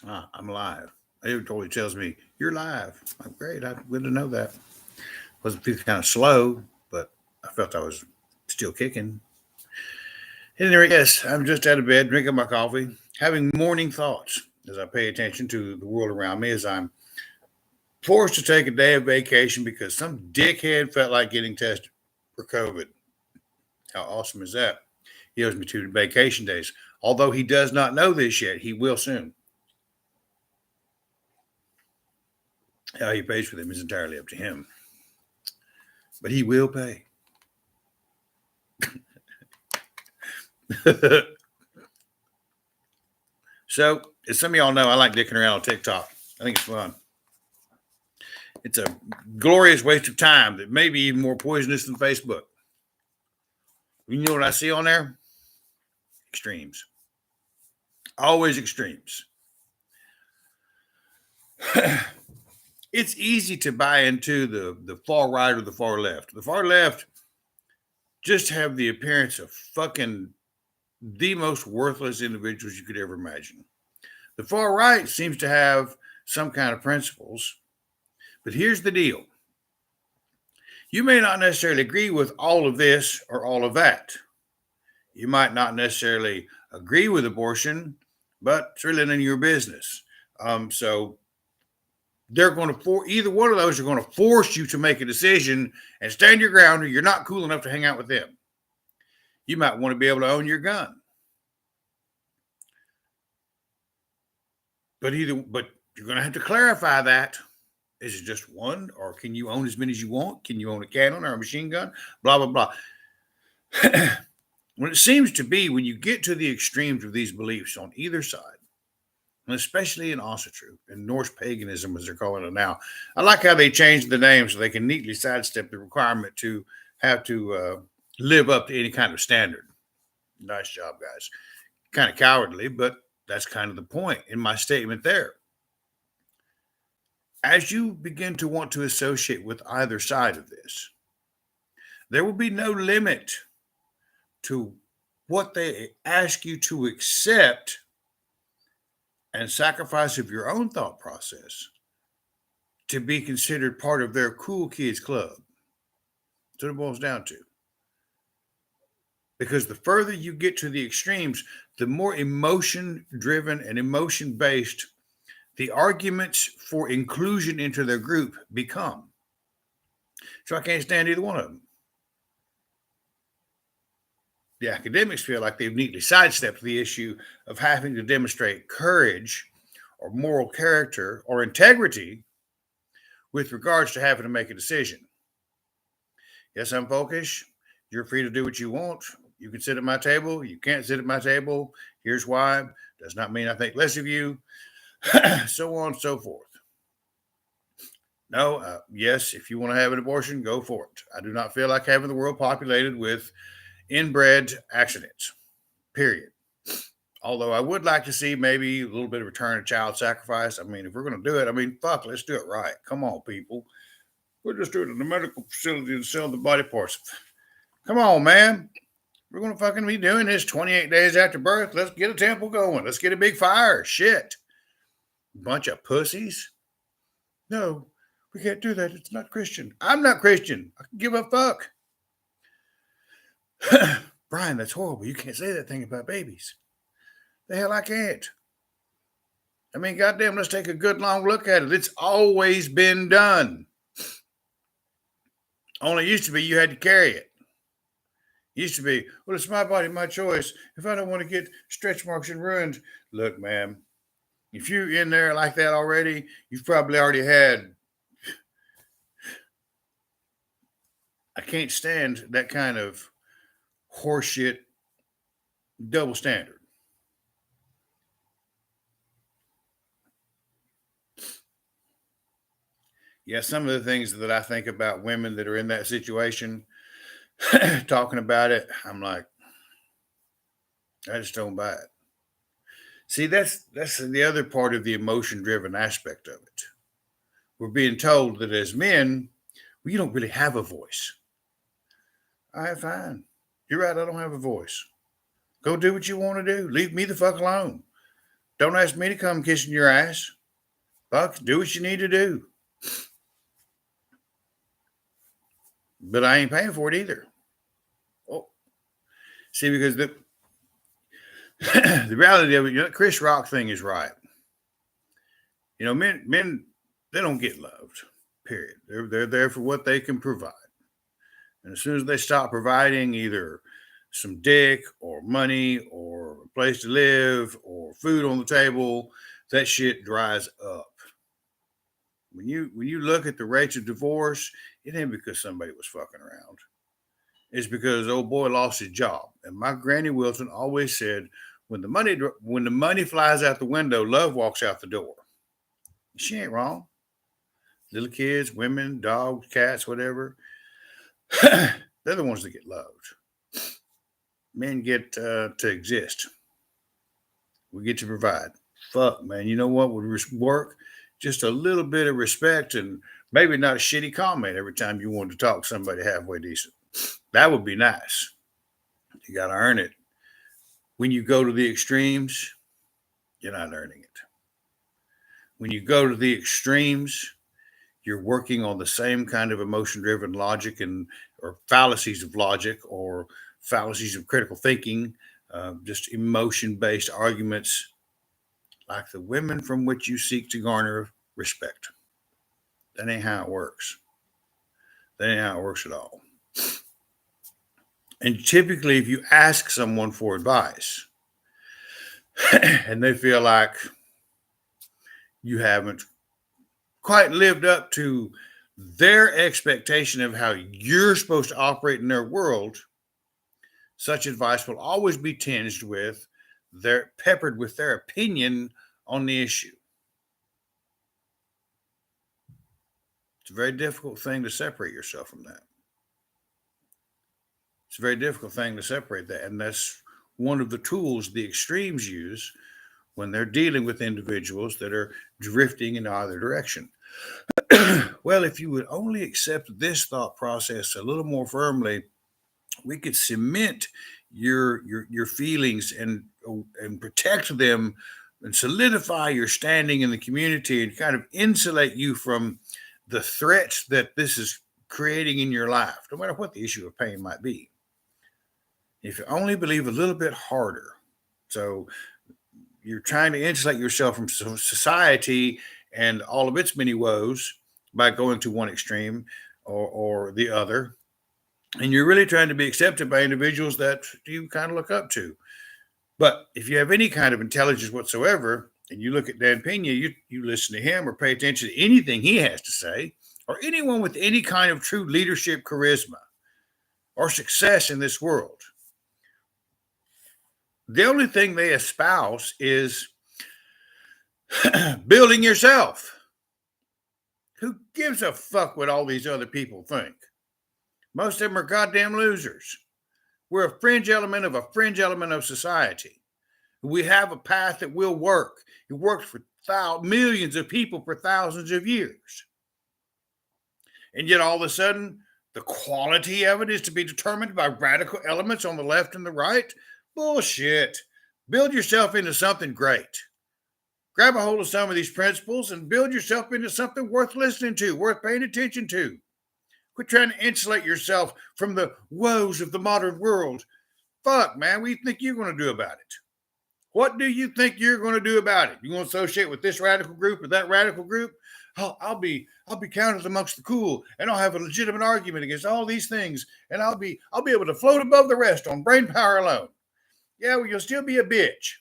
I'm alive. It totally tells me you're alive. I'm great. I'm good to know that. Wasn't feeling kind of slow, but I felt I was still kicking. Anyway, yes, I'm just out of bed, drinking my coffee, having morning thoughts as I pay attention to the world around me as I'm forced to take a day of vacation because some dickhead felt like getting tested for COVID. How awesome is that? He owes me 2 vacation days. Although he does not know this yet, he will soon. How he pays for them is entirely up to him, but he will pay. So, as some of y'all know, I like dicking around on TikTok. I think it's fun. It's a glorious waste of time that may be even more poisonous than Facebook. You know what I see on there? Extremes. Always extremes. It's easy to buy into the far right or the far left. The far left just have the appearance of fucking the most worthless individuals you could ever imagine. The far right seems to have some kind of principles, but here's the deal. You may not necessarily agree with all of this or all of that. You might not necessarily agree with abortion, but it's really none of your business. So they're going to either one of those are going to force you to make a decision and stand your ground, or you're not cool enough to hang out with them. You might want to be able to own your gun, but you're going to have to clarify that. Is it just one, or can you own as many as you want? Can you own a cannon or a machine gun? Blah blah blah. When it seems to be, when you get to the extremes of these beliefs on either side, and especially in Ossetru and Norse paganism, as they're calling it now. I like how they changed the name so they can neatly sidestep the requirement to have to live up to any kind of standard. Nice job, guys. Kind of cowardly, but that's kind of the point in my statement there. As you begin to want to associate with either side of this, there will be no limit to what they ask you to accept and sacrifice of your own thought process to be considered part of their cool kids club. That's what it boils down to. Because the further you get to the extremes, the more emotion driven and emotion based the arguments for inclusion into their group become. So I can't stand either one of them. The academics feel like they've neatly sidestepped the issue of having to demonstrate courage or moral character or integrity with regards to having to make a decision. Yes, I'm folkish. You're free to do what you want. You can sit at my table. You can't sit at my table. Here's why. Does not mean I think less of you. So on and so forth. No, yes, if you want to have an abortion, go for it. I do not feel like having the world populated with inbred accidents, period. Although I would like to see maybe a little bit of return of child sacrifice. I mean, if we're going to do it, I mean, fuck, let's do it right. Come on, people. We're just doing it in the medical facility to sell the body parts. Come on, man. We're going to fucking be doing this 28 days after birth. Let's get a temple going. Let's get a big fire. Shit. Bunch of pussies. No, we can't do that. It's not Christian. I'm not Christian. I can give a fuck. Bryan, that's horrible. You can't say that thing about babies. The hell I can't. I mean, goddamn, let's take a good long look at it. It's always been done. Only used to be you had to carry it. Used to be, well, it's my body, my choice. If I don't want to get stretch marks and ruined, look, man, if you're in there like that already, you've probably already had. I can't stand that kind of horseshit double standard. Yeah, some of the things that I think about women that are in that situation, talking about it, I'm like, I just don't buy it. See, that's the other part of the emotion driven aspect of it. We're being told that as men, well, you don't really have a voice. All right, fine. You're right, I don't have a voice. Go do what you want to do. Leave me the fuck alone. Don't ask me to come kissing your ass. Fuck, do what you need to do. But I ain't paying for it either. Oh, see, because the the reality of it, Chris Rock thing is right. Men, they don't get loved. Period. They're there for what they can provide. And as soon as they stop providing either some dick or money or a place to live or food on the table, that shit dries up. When you look at the rates of divorce, it ain't because somebody was fucking around. It's because old boy lost his job. And my granny Wilton always said, when the money flies out the window, love walks out the door. She ain't wrong. Little kids, women, dogs, cats, whatever. They're the ones that get loved. Men get to exist. We get to provide. Fuck, man. You know what would work? Just a little bit of respect and maybe not a shitty comment every time you want to talk to somebody halfway decent. That would be nice. You got to earn it. When you go to the extremes, you're not earning it. When you go to the extremes, you're working on the same kind of emotion-driven logic or fallacies of logic or fallacies of critical thinking, just emotion-based arguments like the women from which you seek to garner respect. That ain't how it works. That ain't how it works at all. And typically, if you ask someone for advice and they feel like you haven't quite lived up to their expectation of how you're supposed to operate in their world, such advice will always be tinged with peppered with their opinion on the issue. It's a very difficult thing to separate yourself from that. It's a very difficult thing to separate that. And that's one of the tools the extremes use when they're dealing with individuals that are drifting in either direction. Well, if you would only accept this thought process a little more firmly, we could cement your feelings and protect them and solidify your standing in the community and kind of insulate you from the threats that this is creating in your life, no matter what the issue of pain might be. If you only believe a little bit harder, so you're trying to insulate yourself from society and all of its many woes by going to one extreme or the other, and you're really trying to be accepted by individuals that you kind of look up to. But if you have any kind of intelligence whatsoever, and you look at Dan Pena, you listen to him or pay attention to anything he has to say, or anyone with any kind of true leadership charisma or success in this world, the only thing they espouse is building yourself. Who gives a fuck what all these other people think? Most of them are goddamn losers. We're a fringe element of society. We have a path that will work. It worked for millions of people for thousands of years. And yet all of a sudden, the quality of it is to be determined by radical elements on the left and the right. Bullshit. Build yourself into something great. Grab a hold of some of these principles and build yourself into something worth listening to, worth paying attention to. Quit trying to insulate yourself from the woes of the modern world. Fuck, man, what do you think you're going to do about it? What do you think you're going to do about it? You going to associate with this radical group or that radical group? I'll be counted amongst the cool, and I'll have a legitimate argument against all these things, and I'll be able to float above the rest on brain power alone. Yeah, well, you'll still be a bitch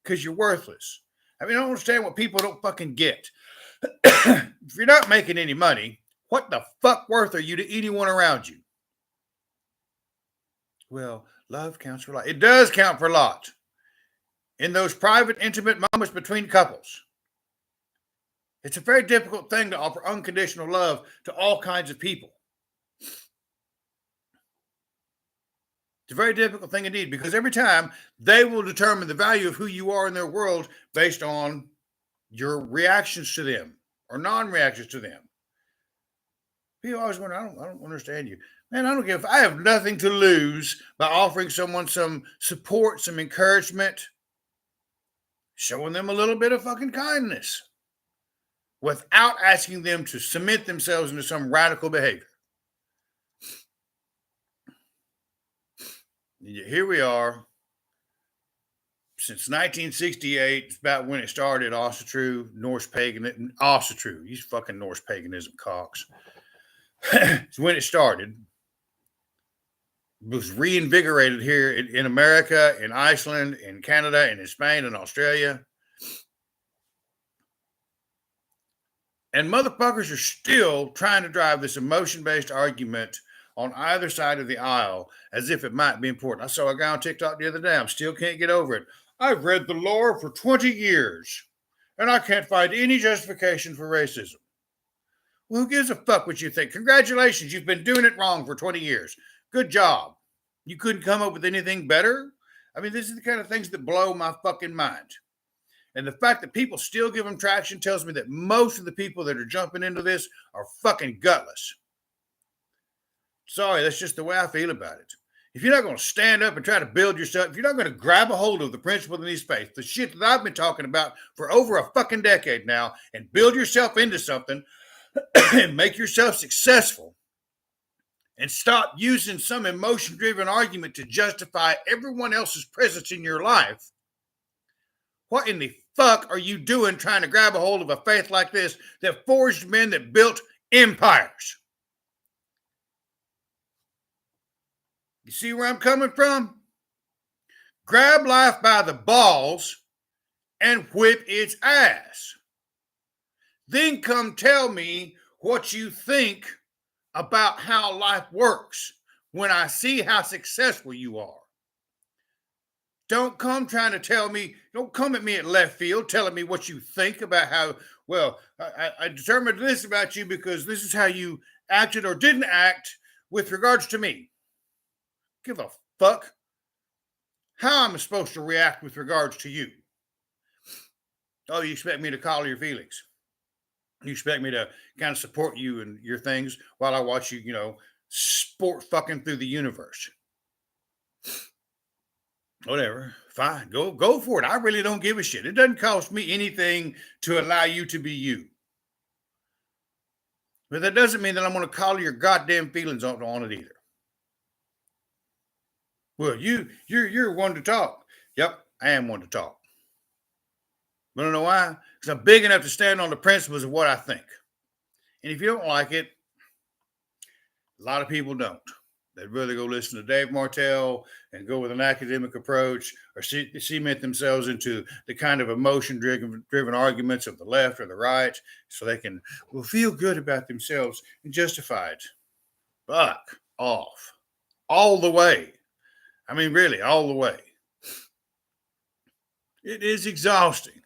because you're worthless. I mean, I don't understand what people don't fucking get. If you're not making any money, what the fuck worth are you to anyone around you? Well, love counts for a lot. It does count for a lot. In those private, intimate moments between couples. It's a very difficult thing to offer unconditional love to all kinds of people. It's a very difficult thing indeed, because every time they will determine the value of who you are in their world based on your reactions to them or non-reactions to them. People always wonder, I don't understand you. Man, I don't give. I have nothing to lose by offering someone some support, some encouragement. showing them a little bit of fucking kindness without asking them to submit themselves into some radical behavior. Here we are. Since 1968, it's about when it started. Also true. Norse paganism. Also true. These fucking Norse paganism cocks. It's when it started. It was reinvigorated here in America, in Iceland, in Canada, and in Spain and Australia. And motherfuckers are still trying to drive this emotion-based argument on either side of the aisle as if it might be important. I saw a guy on TikTok the other day. I still can't get over it. I've read the lore for 20 years, and I can't find any justification for racism. Well, who gives a fuck what you think? Congratulations, you've been doing it wrong for 20 years. Good job. You couldn't come up with anything better? I mean, this is the kind of things that blow my fucking mind. And the fact that people still give them traction tells me that most of the people that are jumping into this are fucking gutless. Sorry, that's just the way I feel about it. If you're not going to stand up and try to build yourself, if you're not going to grab a hold of the principle in these faiths, the shit that I've been talking about for over a fucking decade now, and build yourself into something and make yourself successful, and stop using some emotion-driven argument to justify everyone else's presence in your life, what in the fuck are you doing trying to grab a hold of a faith like this that forged men that built empires? You see where I'm coming from? Grab life by the balls and whip its ass. Then come tell me what you think about how life works when I see how successful you are. Don't come trying to tell me, don't come at me at left field telling me what you think about how, well, I determined this about you because this is how you acted or didn't act with regards to me. Give a fuck how I'm supposed to react with regards to you. Oh, you expect me to collar your feelings? You expect me to kind of support you and your things while I watch you, sport fucking through the universe. Whatever. Fine. Go for it. I really don't give a shit. It doesn't cost me anything to allow you to be you. But that doesn't mean that I'm going to collar your goddamn feelings on it either. Well, you're one to talk. Yep, I am one to talk. But I don't know why. Because I'm big enough to stand on the principles of what I think. And if you don't like it, a lot of people don't. They'd rather go listen to Dave Martell and go with an academic approach or cement themselves into the kind of emotion-driven arguments of the left or the right so they can feel good about themselves and justify it. Fuck off. All the way. I mean, really, all the way. It is exhausting.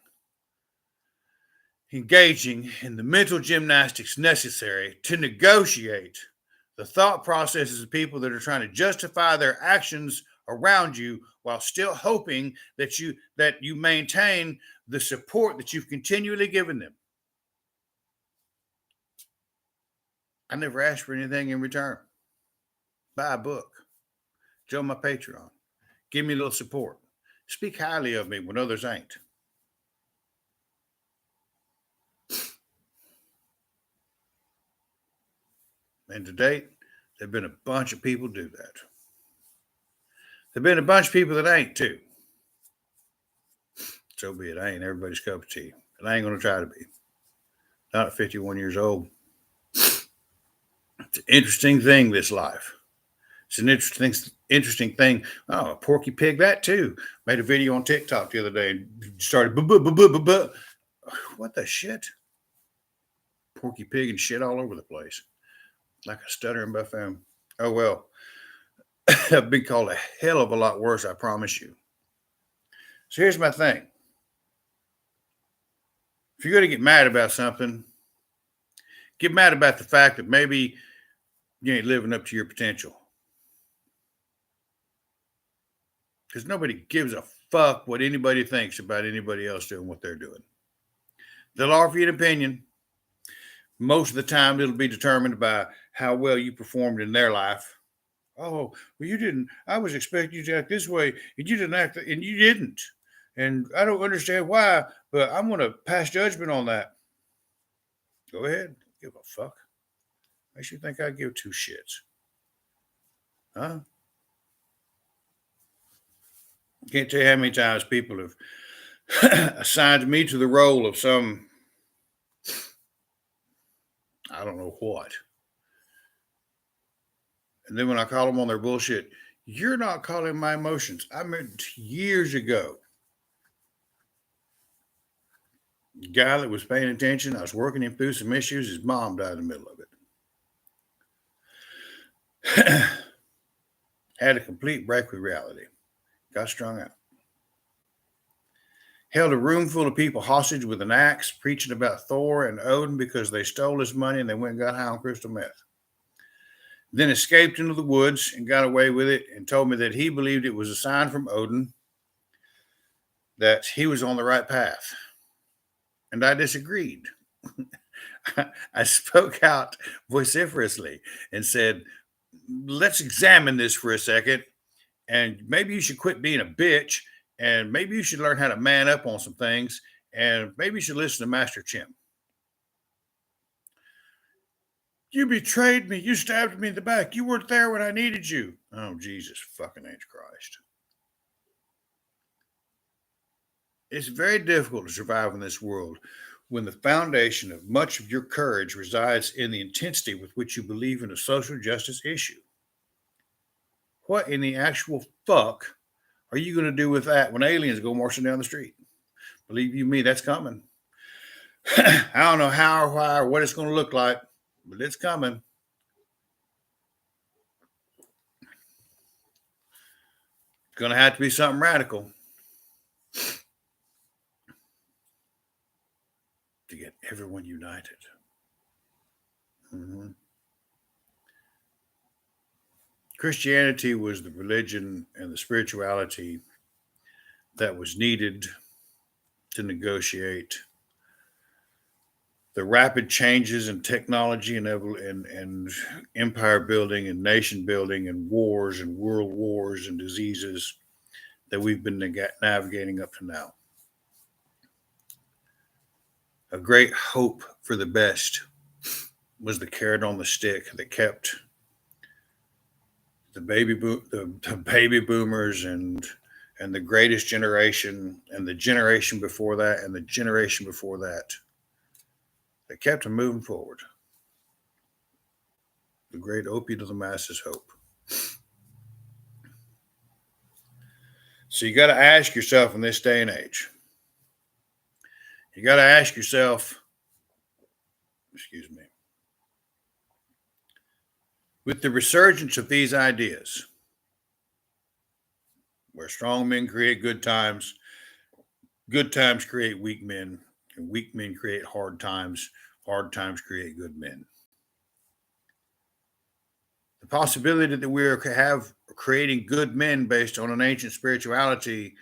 Engaging in the mental gymnastics necessary to negotiate the thought processes of people that are trying to justify their actions around you while still hoping that you maintain the support that you've continually given them. I never asked for anything in return. Buy a book. Join my Patreon. Give me a little support. Speak highly of me when others ain't. And to date, there have been a bunch of people do that. There have been a bunch of people that ain't too. So be it. I ain't everybody's cup of tea. And I ain't going to try to be. Not at 51 years old. It's an interesting thing, this life. It's an interesting thing. Oh, Porky Pig, that too. Made a video on TikTok the other day and started, what the shit? Porky Pig and shit all over the place. Like a stuttering buffoon. Oh, well. I've been called a hell of a lot worse, I promise you. So here's my thing. If you're going to get mad about something, get mad about the fact that maybe you ain't living up to your potential. Because nobody gives a fuck what anybody thinks about anybody else doing what they're doing. They'll offer you an opinion. Most of the time, it'll be determined by how well you performed in their life. Oh, well, you didn't. I was expecting you to act this way, and you didn't act, and you didn't. And I don't understand why, but I'm going to pass judgment on that. Go ahead. Give a fuck. Makes you think I give two shits. Huh? Can't tell you how many times people have assigned me to the role of some, I don't know what. And then when I call them on their bullshit, you're not calling my emotions. I meant years ago. Guy that was paying attention, I was working him through some issues. His mom died in the middle of it. Had a complete break with reality. Got strung out. Held a room full of people hostage with an axe, preaching about Thor and Odin because they stole his money and they went and got high on crystal meth. Then escaped into the woods and got away with it and told me that he believed it was a sign from Odin that he was on the right path. And I disagreed. I spoke out vociferously and said, let's examine this for a second. And maybe you should quit being a bitch. And maybe you should learn how to man up on some things. And maybe you should listen to Master Chimp. You betrayed me. You stabbed me in the back. You weren't there when I needed you. Oh, Jesus fucking H. Christ. It's very difficult to survive in this world when the foundation of much of your courage resides in the intensity with which you believe in a social justice issue. What in the actual fuck are you going to do with that when aliens go marching down the street? Believe you me, that's coming. I don't know how or why or what it's going to look like, but it's coming. It's going to have to be something radical to get everyone united. Mm-hmm. Christianity was the religion and the spirituality that was needed to negotiate the rapid changes in technology and empire building and nation building and wars and world wars and diseases that we've been navigating up to now. A great hope for the best was the carrot on the stick that kept the baby boomers and the greatest generation and the generation before that and the generation before that kept them moving forward. The great opiate of the masses hope. So you got to ask yourself in this day and age, you got to ask yourself, excuse me, with the resurgence of these ideas, where strong men create good times create weak men, and weak men create hard times create good men. The possibility that we have creating good men based on an ancient spirituality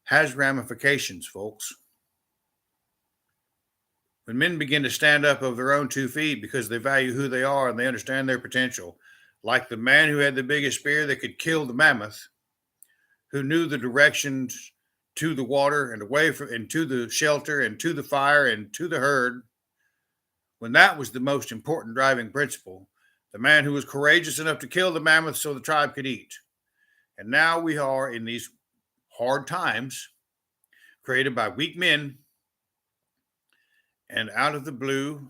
has ramifications, folks. When men begin to stand up of their own 2 feet because they value who they are and they understand their potential, like the man who had the biggest spear that could kill the mammoth, who knew the directions to the water and away from and to the shelter and to the fire and to the herd, when that was the most important driving principle, the man who was courageous enough to kill the mammoth so the tribe could eat. And now we are in these hard times created by weak men, and out of the blue,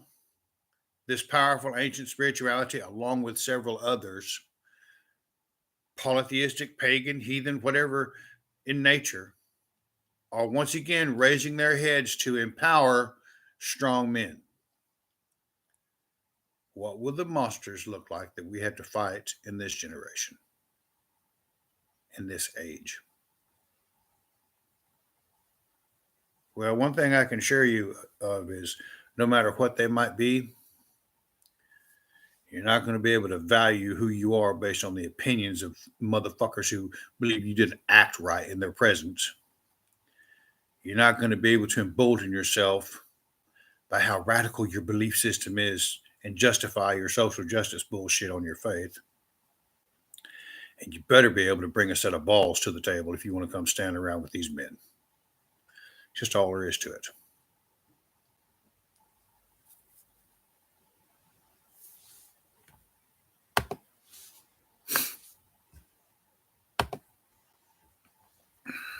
this powerful ancient spirituality, along with several others, polytheistic, pagan, heathen, whatever in nature, are once again raising their heads to empower strong men. What will the monsters look like that we have to fight in this generation, in this age? Well, one thing I can assure you of is no matter what they might be, you're not going to be able to value who you are based on the opinions of motherfuckers who believe you didn't act right in their presence. You're not going to be able to embolden yourself by how radical your belief system is and justify your social justice bullshit on your faith. And you better be able to bring a set of balls to the table if you want to come stand around with these men. Just all there is to it.